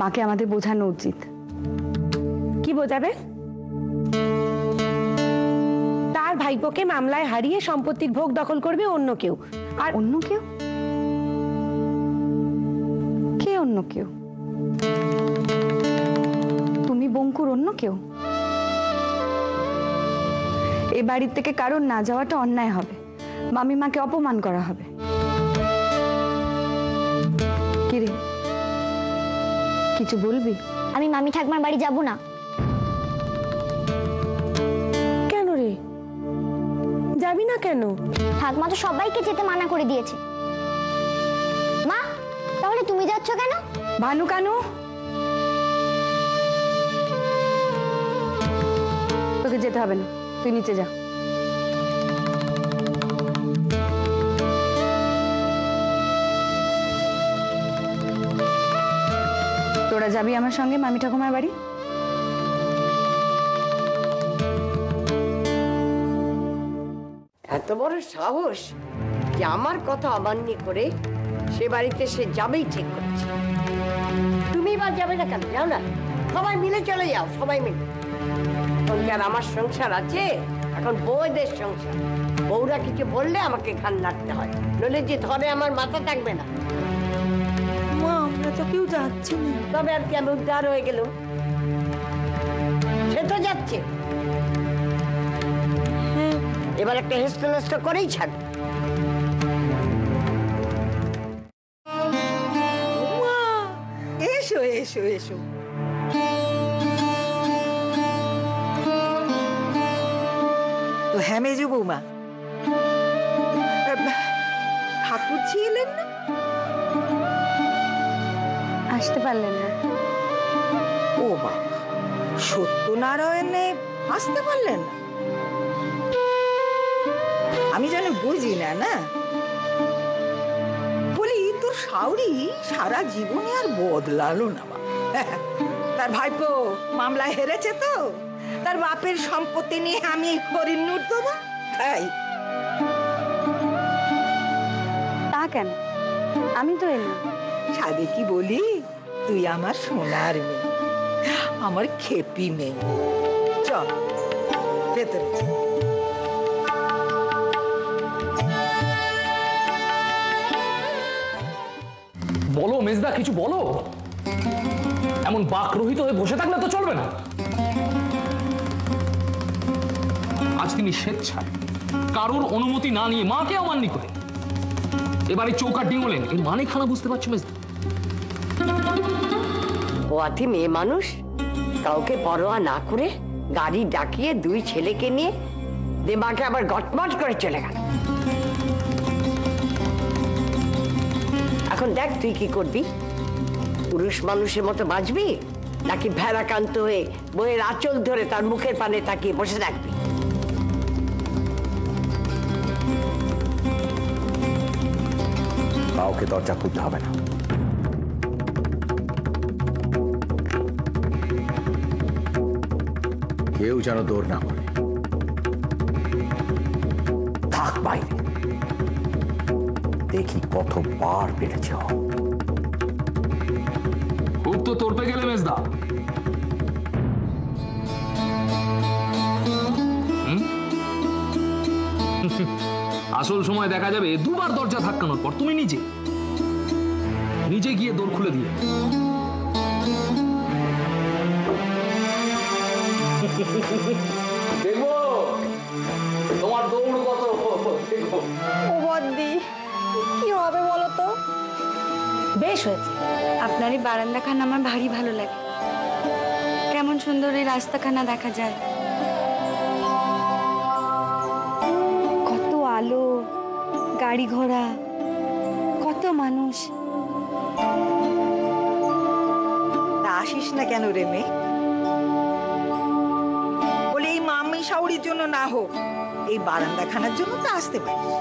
মাকে আমাদের বোঝানো উচিত। কি বোঝাবে? তার ভাইপোকে মামলায় হারিয়ে সম্পত্তির ভোগ দখল করবে অন্য কেউ। আর অন্য কেউ? কে অন্য কেউ? তুমি বঙ্কুর অন্য কেউ? এ বাড়ির থেকে কারোর না যাওয়াটা অন্যায় হবে, মামিমাকে অপমান করা হবে। কিরে, কিছু বলবি? আমি মামি ঠাকমার বাড়ি যাব না। কেন রে, যাবি না কেন? ঠাকমা তো সবাইকে যেতে মানা করে দিয়েছে। মা, তাহলে তুমি যাচ্ছ কেন? ভানু কানু, তোকে যেতে হবে না, তুই নিচে যা। তোরা যাবি আমার সঙ্গে মামি ঠাকুমার বাড়ি? এত বড় সাহস যে আমার কথা অমান্য করে সে বাড়িতে সে যাবেই ঠিক করেছে। তুমি বা যাবে না কেন? যাও না, সবাই মিলে চলে যাও, সবাই মিলে। এখন কি আর আমার সংসার আছে? এখন বউদের সংসার। বউরা কিছু বললে আমাকে ঘান নাড়তে হয়, নইলে যে ধরে আমার মাথা থাকবে না। মা, আমরা তো কেউ যাচ্ছি না। তবে আর কি আমি উদ্ধার হয়ে গেল? সে তো যাচ্ছে, এবার একটা হেস্ত করেই ছাড়বে। মা, এসো এসো এসো। তো হ্যাঁ মেজো বৌমা, ঠাকুরজি এলেন না? আসতে পারলেন না? ও বাবা, সত্যনারায়ণে আসতে পারলেন না? আমি যেন বুঝি না। না বলি, তোর শাউরি সারা জীবনে আর বদলালো না বাবা। তার ভাইপো মামলায় হেরেছে তো, তার বাপের সম্পত্তি নিয়ে আমি হরিণুর তো না, তাই। তা কেন? আমি তো এলাম। সাদে কি বলি, তুই আমার সোনার মেয়ে, আমার খেপি মেয়ে। চল ভেতরে চল। বলো মেজদা, কিছু বলো। এমন বাকরহিত হয়ে বসে থাকলে তো চলবে না। আজ তিনি স্বেচ্ছায় কারোর অনুমতি না নিয়ে মাকে অমান্য করে এবারে চৌকাট ডিঙোলেন। এর মানে খানা বুঝতে পারছো মেজদা? পোয়াতি মেয়ে মানুষ কাউকে পরোয়া না করে গাড়ি ডাকিয়ে দুই ছেলেকে নিয়ে দেবাকে আবার গটমট করে চলে গেল। এখন দেখ তুই কি করবি? পুরুষ মানুষের মতো বাঁচবি নাকি ভেড়াকান্ত হয়ে বইয়ের আঁচল ধরে তার মুখের পানে তাকিয়ে বসে থাকবি? কাউকে দরজা খুলতে হবে না। কেউ যেন দৌড় না করে, থাক বাইরে। দেখি কতবার পেরেছ। খুব তো তোরপে গেলে মেজদা। আসল সময় দেখা যাবে দুবার দরজা ধাক্কানোর পর তুমি নিজে গিয়ে দৌড় খুলে দিয়ে। দেখবো তোমার দৌড় কত। ও বদ্দি, কি হবে বলো তো? বেশ হয়েছে। আপনার এই বারান্দাখানা আমার ভারী ভালো লাগে। কেমন সুন্দর এই রাস্তাখানা দেখা যায়, কত আলো, গাড়ি ঘোড়া, কত মানুষ। তা আসিস না কেন রে মেয়ে? বলে এই মামি শাউরির জন্য না হোক, এই বারান্দাখানার জন্য তো আসতে পারিস।